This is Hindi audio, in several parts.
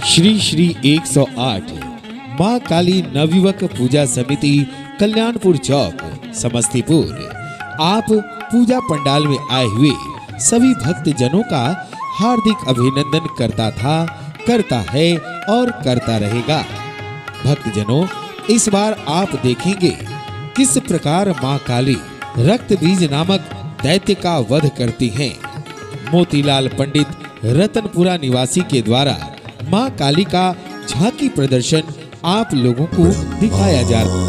श्री श्री 108 माँ काली नवयुवक पूजा समिति कल्याणपुर चौक समस्तीपुर आप पूजा पंडाल में आए हुए सभी भक्त जनों का हार्दिक अभिनंदन करता था, करता है और करता रहेगा। भक्त जनों, इस बार आप देखेंगे किस प्रकार माँ काली रक्त बीज नामक दैत्य का वध करती हैं। मोतीलाल पंडित रतनपुरा निवासी के द्वारा माँ काली का झांकी प्रदर्शन आप लोगों को दिखाया जा रहा है।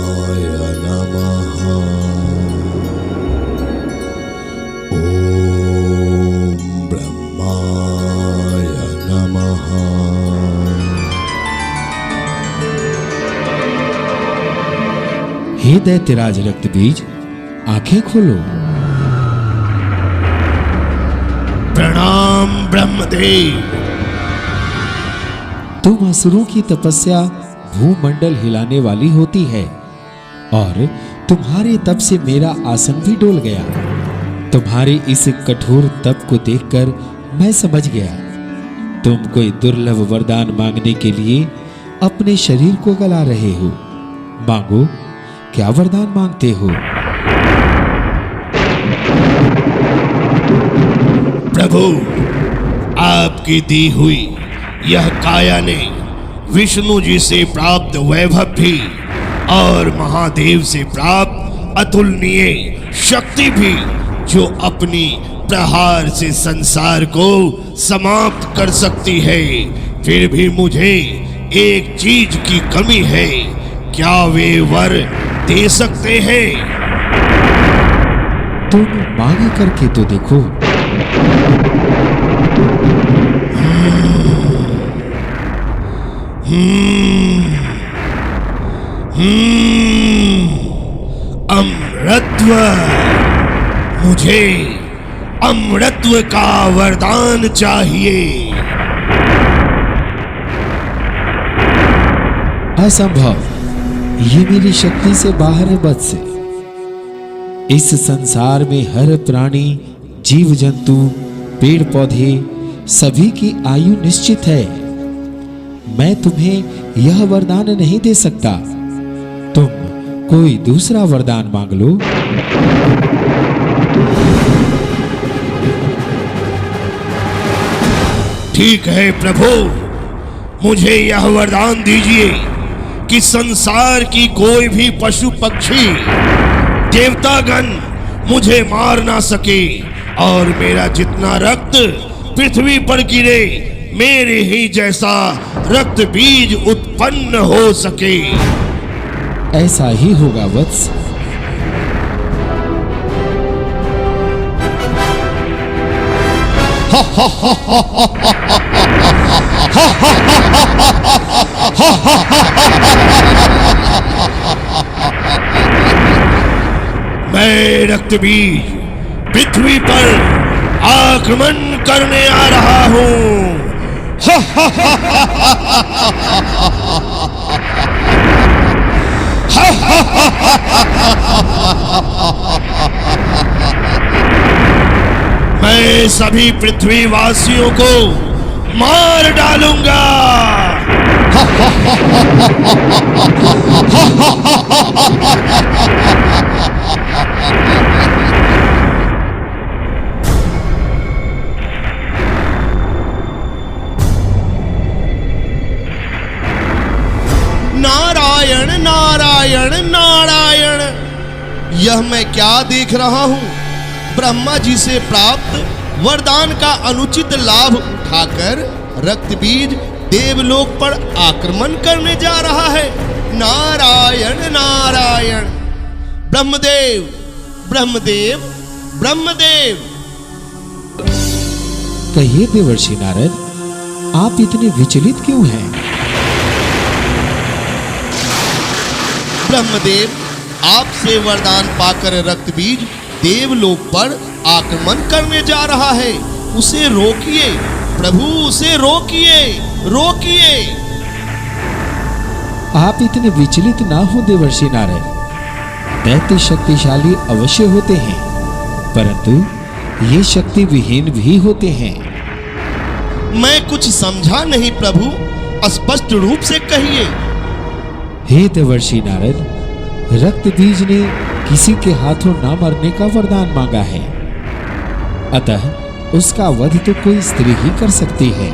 हे दैत्यराज रक्त बीज, आंखें खोलो। प्रणाम ब्रह्मदेव। तुम असुरों की तपस्या भूमंडल हिलाने वाली होती है और तुम्हारे तप से मेरा आसन भी डोल गया। तुम्हारे इस कठोर तप को देखकर मैं समझ गया तुम कोई दुर्लभ वरदान मांगने के लिए अपने शरीर को गला रहे हो। मांगो, क्या वरदान मांगते हो? प्रभु, आपकी दी हुई यह काया ने विष्णु जी से प्राप्त वैभव भी और महादेव से प्राप्त अतुलनीय शक्ति भी, जो अपनी प्रहार से संसार को समाप्त कर सकती है, फिर भी मुझे एक चीज की कमी है। क्या वे वर दे सकते हैं? तुम मांग करके तो देखो। अमृतत्व, मुझे अमृतत्व का वरदान चाहिए। असंभव, ये मेरी शक्ति से बाहर है वत्स। इस संसार में हर प्राणी, जीव जंतु, पेड़ पौधे सभी की आयु निश्चित है। मैं तुम्हें यह वरदान नहीं दे सकता। तुम कोई दूसरा वरदान मांग लो। ठीक है प्रभु, मुझे यह वरदान दीजिए कि संसार की कोई भी पशु पक्षी देवतागण मुझे मार ना सके और मेरा जितना रक्त पृथ्वी पर गिरे, मेरे ही जैसा रक्त बीज उत्पन्न हो सके। ऐसा ही होगा वत्स। मैं रक्त बीज पृथ्वी पर आक्रमण करने आ रहा हूं। मैं सभी पृथ्वी वासियों को मार डालूंगा। नारायण नारायण नारायण, यह मैं क्या देख रहा हूं? ब्रह्मा जी से प्राप्त वरदान का अनुचित लाभ उठाकर रक्त बीज देवलोक पर आक्रमण करने जा रहा है। नारायण नारायण। ब्रह्मदेव ब्रह्मदेव ब्रह्मदेव। कहिए देवर्षि नारद, आप इतने विचलित क्यों हैं? ब्रह्मदेव, आपसे वरदान पाकर रक्त बीज देवलोक पर आक्रमण करने जा रहा है। उसे रोकिए प्रभु, उसे रोकिए, रोकिए। आप इतने विचलित ना हो देवर्षि नारद। दैत्य शक्तिशाली अवश्य होते हैं, परंतु ये शक्ति विहीन भी होते हैं। मैं कुछ समझा नहीं प्रभु, स्पष्ट रूप से कहिए। हे देवर्षि नारद, रक्त बीज ने किसी के हाथों ना मरने का वरदान मांगा है, अतः उसका वध तो कोई स्त्री ही कर सकती है।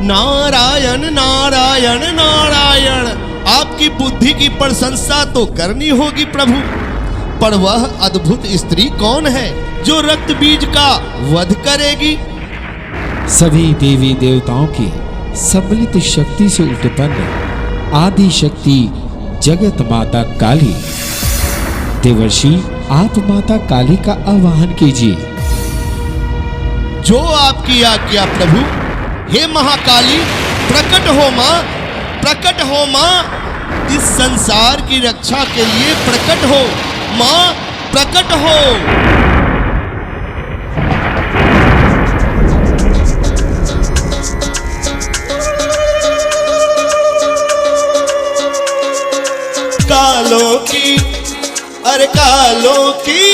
नारायण नारायण नारायण, आपकी बुद्धि की प्रशंसा तो करनी होगी प्रभु, पर वह अद्भुत स्त्री कौन है जो रक्त बीज का वध करेगी? सभी देवी देवताओं की सम्मिलित शक्ति से उत्पन्न आदि शक्ति जगत माता काली। देवर्षि, आप माता काली का आवाहन कीजिए। जो आपकी आज्ञा प्रभु। हे महाकाली, प्रकट हो मां, प्रकट हो मां, इस संसार की रक्षा के लिए प्रकट हो मां, प्रकट हो। कालों की, अरे कालों की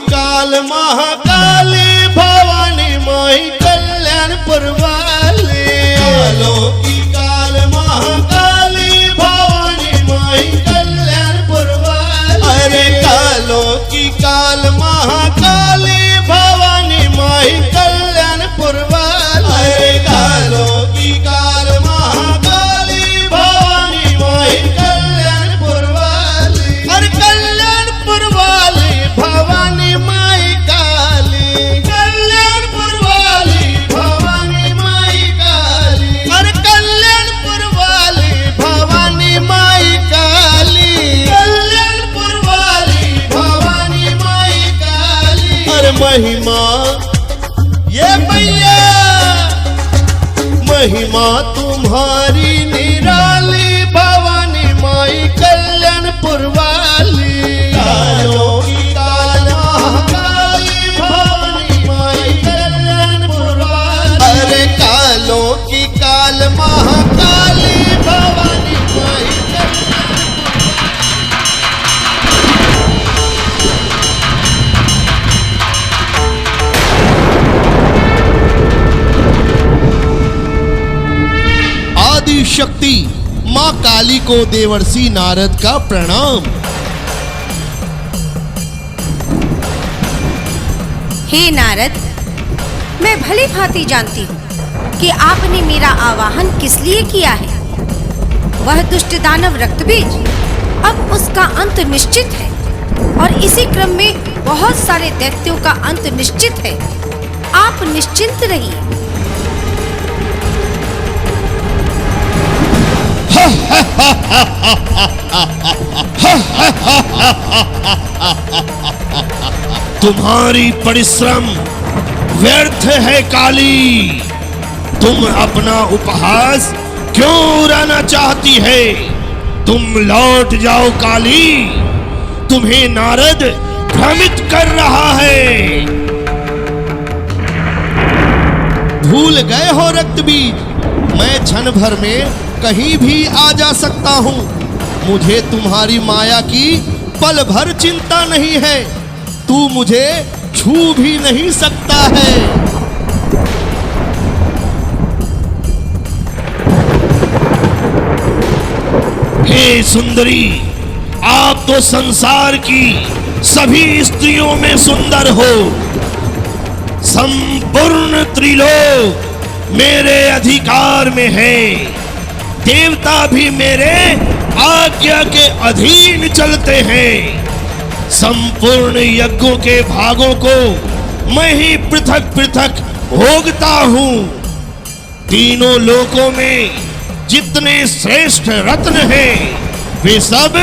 काल महाकाली भवानी माई कल्याणपुर वाली। कालों की काल महाकाली भवानी माई कल्याणपुर वाली। अरे कालों की काल महाकाली भवानी माई कल्याणपुर वाली। अरे कालों की काल महाकाली भवानी माई कल्याणपुर वाली। अरे कल्याणपुर वाली भवानी माई काली, कल्याणपुर वाली भवानी माई काली। अरे कल्याणपुर वाली भवानी माई काली, कल्याणपुर वाली भवानी माई काली। अरे महिमा, ये भैया महिमा तुम्हारी निराली भवानी माई कल्याणपुर वाली। कालों की काल महाकाली भवानी माई कल्याणपुर वाली। अरे कालों की काल महाकाली भवानी माई कल्याणपुर वाली। आदि शक्ति मां काली को देवर्षि नारद का प्रणाम। हे नारद, मैं भली भांति जानती हूँ कि आपने मेरा आवाहन किस लिए किया है। वह दुष्ट दानव रक्तबीज, अब उसका अंत निश्चित है और इसी क्रम में बहुत सारे दैत्यों का अंत निश्चित है। आप निश्चिंत रहिए। तुम्हारी परिश्रम व्यर्थ है काली। तुम अपना उपहास क्यों उड़ाना चाहती है? तुम लौट जाओ काली, तुम्हें नारद भ्रमित कर रहा है। भूल गए हो रक्तबीज, मैं क्षण भर में कहीं भी आ जा सकता हूँ। मुझे तुम्हारी माया की पल भर चिंता नहीं है। तू मुझे छू भी नहीं सकता है। हे सुंदरी, आप तो संसार की सभी स्त्रियों में सुंदर हो। संपूर्ण त्रिलोक मेरे अधिकार में है। देवता भी मेरे आज्ञा के अधीन चलते हैं। संपूर्ण यज्ञों के भागों को मैं ही पृथक पृथक भोगता हूँ। तीनों लोकों में जितने श्रेष्ठ रत्न हैं, वे सब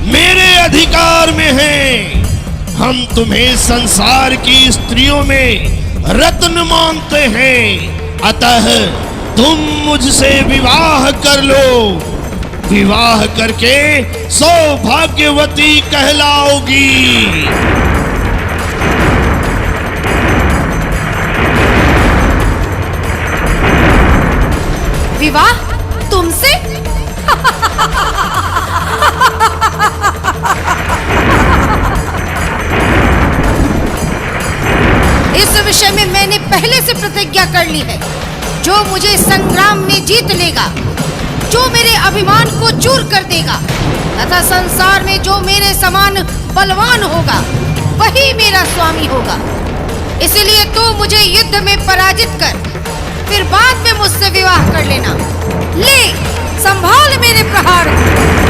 मेरे अधिकार में हैं। हम तुम्हें संसार की स्त्रियों में रत्न मानते हैं, अतः तुम मुझसे विवाह कर लो। विवाह करके सौभाग्यवती कहलाओगी। विवाह तुमसे? इस विषय में मैंने पहले से प्रतिज्ञा कर ली है जो मुझे संग्राम में जीत लेगा, जो मेरे अभिमान को चूर कर देगा तथा संसार में जो मेरे समान बलवान होगा वही मेरा स्वामी होगा। इसलिए तू मुझे युद्ध में पराजित कर, फिर बाद में मुझसे विवाह कर लेना। ले संभाल मेरे प्रहार को।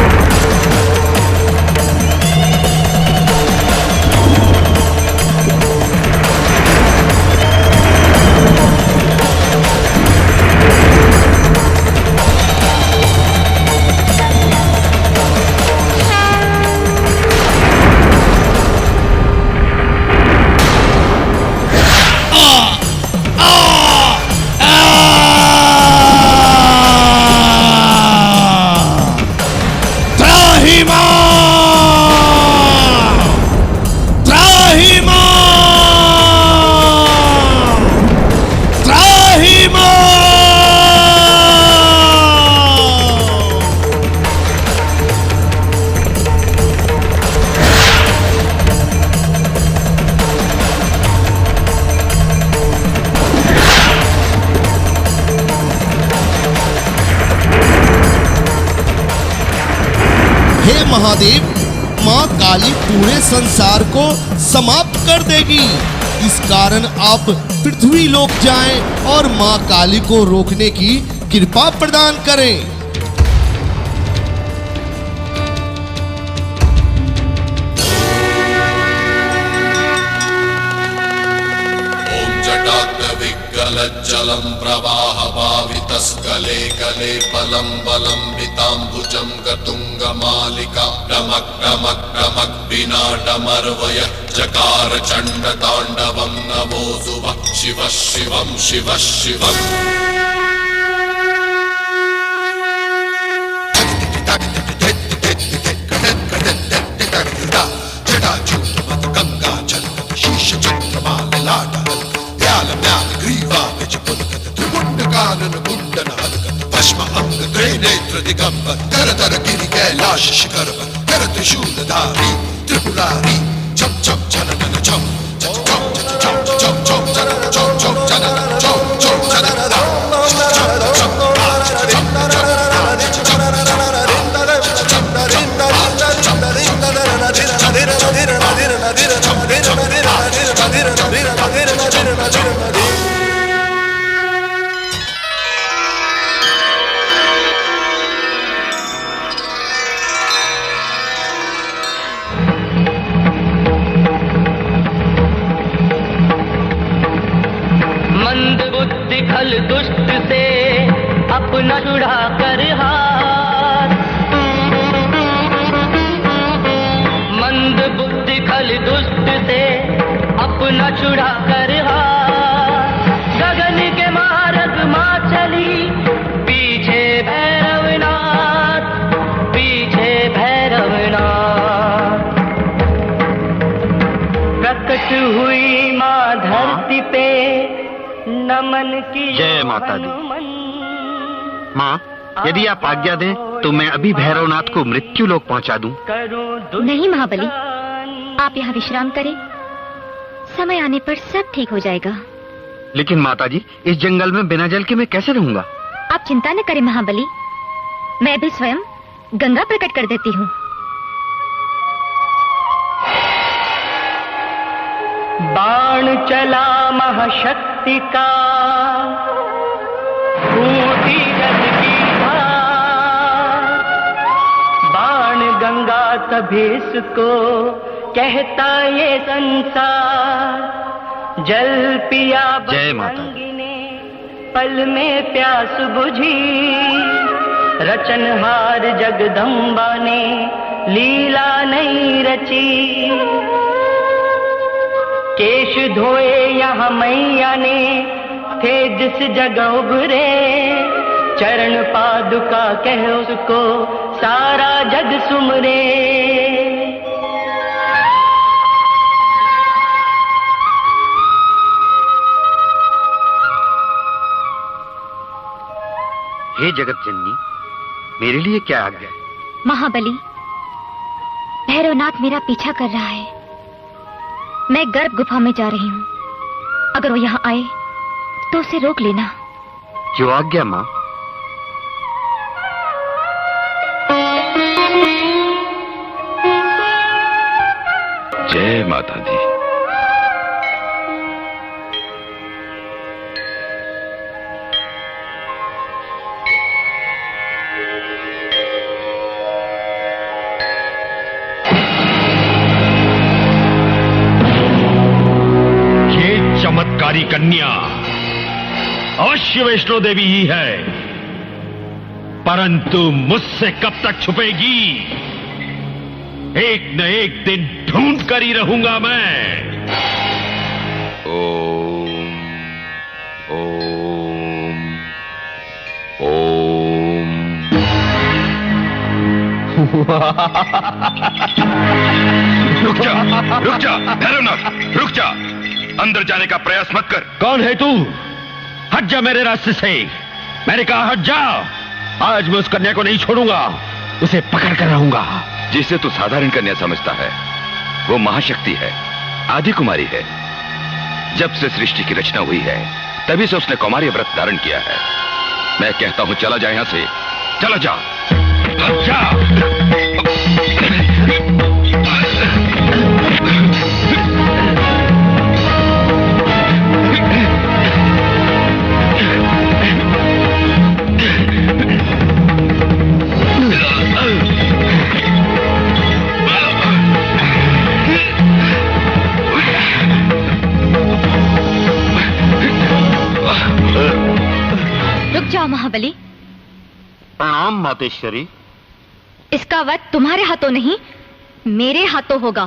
महादेव, माँ काली पूरे संसार को समाप्त कर देगी। इस कारण आप पृथ्वी लोक जाएं और माँ काली को रोकने की कृपा प्रदान करें। जलम प्रवाह पावितस्कले कले बलम बलम वितांबुजं गतुंग मालिका रमक रमक रमक विनाटमर्वय चकार चंड तांडवं नमो सुवः शिव शिवं शिव शिवम्। दिगंबर करतर गिरि कैलाश शिखर पर कर त्रिशूलधारी त्रिपुरारी छम छम छनन छम छम छम छम छम छम छनन छम छम छनन छम छम छनन खल दुष्ट से अपना छुड़ा कर हाथ, मंद बुद्धि खल दुष्ट से अपना छुड़ा कर हाथ। गगन के मार्ग माँ चली पीछे भैरवनाथ, पीछे भैरवनाथ। प्रकट हुई माँ धरती पे नमन की जय माता दी। माँ, यदि आप आज्ञा दें तो मैं अभी भैरवनाथ को मृत्यु लोक पहुँचा दूं। नहीं महाबली, आप यहाँ विश्राम करें, समय आने पर सब ठीक हो जाएगा। लेकिन माता जी, इस जंगल में बिना जल के मैं कैसे रहूंगा? आप चिंता न करें महाबली, मैं भी स्वयं गंगा प्रकट कर देती हूँ। बाण चला महाशक्ति का फूटी रथ की धार, बाण गंगा तभेस को कहता ये संसार। जल पिया बजरंगी ने पल में प्यास बुझी, रचनहार जगदम्बा ने लीला नहीं रची। केश धोए यहाँ मैया ने थे जिस जगह उभरे, चरण पादुका कह उसको सारा जग सुमरे। हे जगत जननी, मेरे लिए क्या आज्ञा है? महाबली, भैरवनाथ मेरा पीछा कर रहा है। मैं गर्भ गुफा में जा रही हूँ, अगर वो यहाँ आए तो उसे रोक लेना। जो आज्ञा मां। जय माता दी। ये चमत्कारी कन्या अवश्य वैष्णो देवी ही है, परंतु मुझसे कब तक छुपेगी? एक न एक दिन ढूंढ कर ही रहूंगा मैं। ओम ओम ओम। रुक जा भैरवनाथ, रुक जा। अंदर जाने का प्रयास मत कर। कौन है तू? हट जा मेरे रास्ते से। मैंने कहा हट जा। आज मैं उस कन्या को नहीं छोड़ूंगा, उसे पकड़ कर रहूंगा। जिसे तू साधारण कन्या समझता है वो महाशक्ति है, आदि कुमारी है। जब से सृष्टि की रचना हुई है तभी से उसने कौमार्य व्रत धारण किया है। मैं कहता हूं चला जा यहां से, चला जा। रुक जाओ महाबली। प्रणाम मातेश्वरी। इसका वध तुम्हारे हाथों नहीं, मेरे हाथों होगा।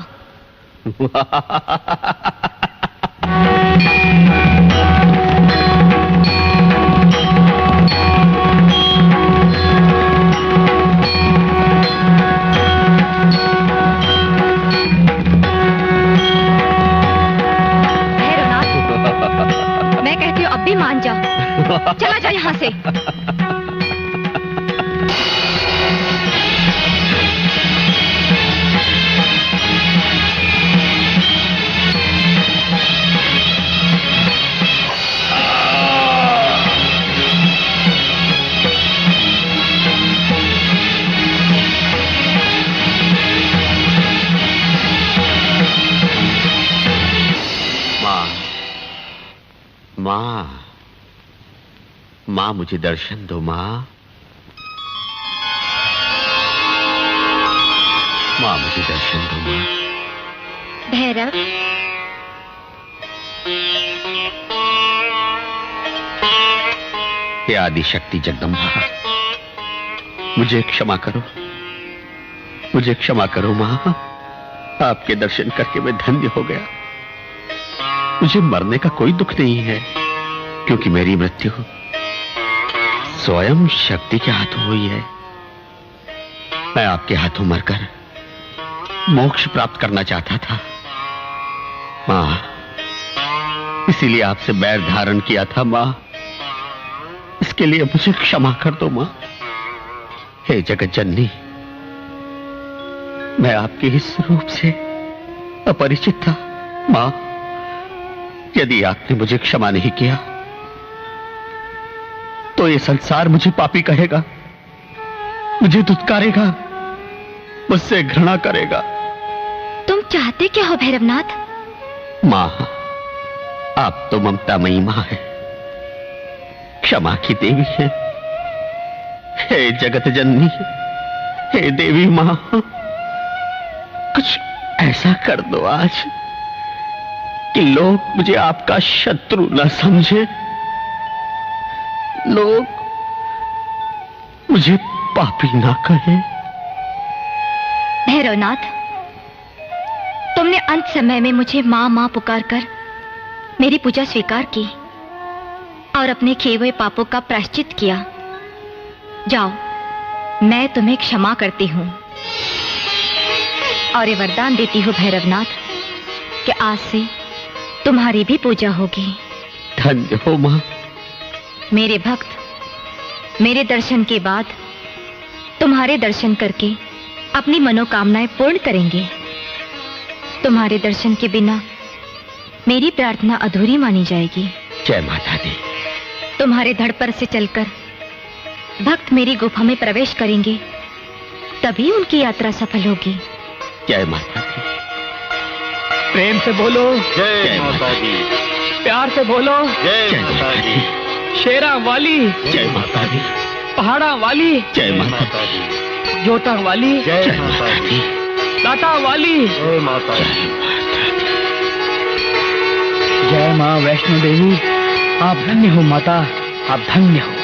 मैं कहती हूँ अब भी मान जा। चला जा यहाँ से। माँ, माँ मुझे दर्शन दो माँ। माँ मुझे दर्शन दो माँ। भैरव, हे आदि शक्ति जगदम्बा, मुझे क्षमा करो, मुझे क्षमा करो माँ। आपके दर्शन करके मैं धन्य हो गया। मुझे मरने का कोई दुख नहीं है, क्योंकि मेरी मृत्यु स्वयं शक्ति के हाथों हुई है। मैं आपके हाथों मरकर मोक्ष प्राप्त करना चाहता था माँ, इसीलिए आपसे बैर धारण किया था माँ। इसके लिए मुझे क्षमा कर दो माँ। हे जगत जननी, मैं आपके इस रूप से अपरिचित था माँ। यदि आपने मुझे क्षमा नहीं किया तो ये संसार मुझे पापी कहेगा, मुझे दुत्कारेगा, मुझसे घृणा करेगा। तुम चाहते क्या हो भैरवनाथ? माँ, आप तो ममतामयी माँ है, क्षमा की देवी है। हे जगत जननी, हे देवी माँ, कुछ ऐसा कर दो आज कि लोग मुझे आपका शत्रु न समझे, लोग मुझे पापी ना कहें। भैरवनाथ, तुमने अंत समय में मुझे माँ माँ पुकार कर मेरी पूजा स्वीकार की और अपने किए हुए पापों का प्रायश्चित किया। जाओ, मैं तुम्हें क्षमा करती हूँ और ये वरदान देती हूँ भैरवनाथ कि आज से तुम्हारी भी पूजा होगी। धन्य हो माँ। मेरे भक्त मेरे दर्शन के बाद तुम्हारे दर्शन करके अपनी मनोकामनाएं पूर्ण करेंगे। तुम्हारे दर्शन के बिना मेरी प्रार्थना अधूरी मानी जाएगी। जय माता दी। तुम्हारे धड़ पर से चलकर भक्त मेरी गुफा में प्रवेश करेंगे, तभी उनकी यात्रा सफल होगी। जय माता दी। प्रेम से बोलो जय माता दी। प्यार से बोलो जय माता दी। शेरा वाली जय माता दी। पहाड़ा वाली जय माता दी। जोटा वाली जय माता दी। लाटा वाली जय माता दी। जय माँ वैष्णो देवी। आप धन्य हो माता, आप धन्य हो।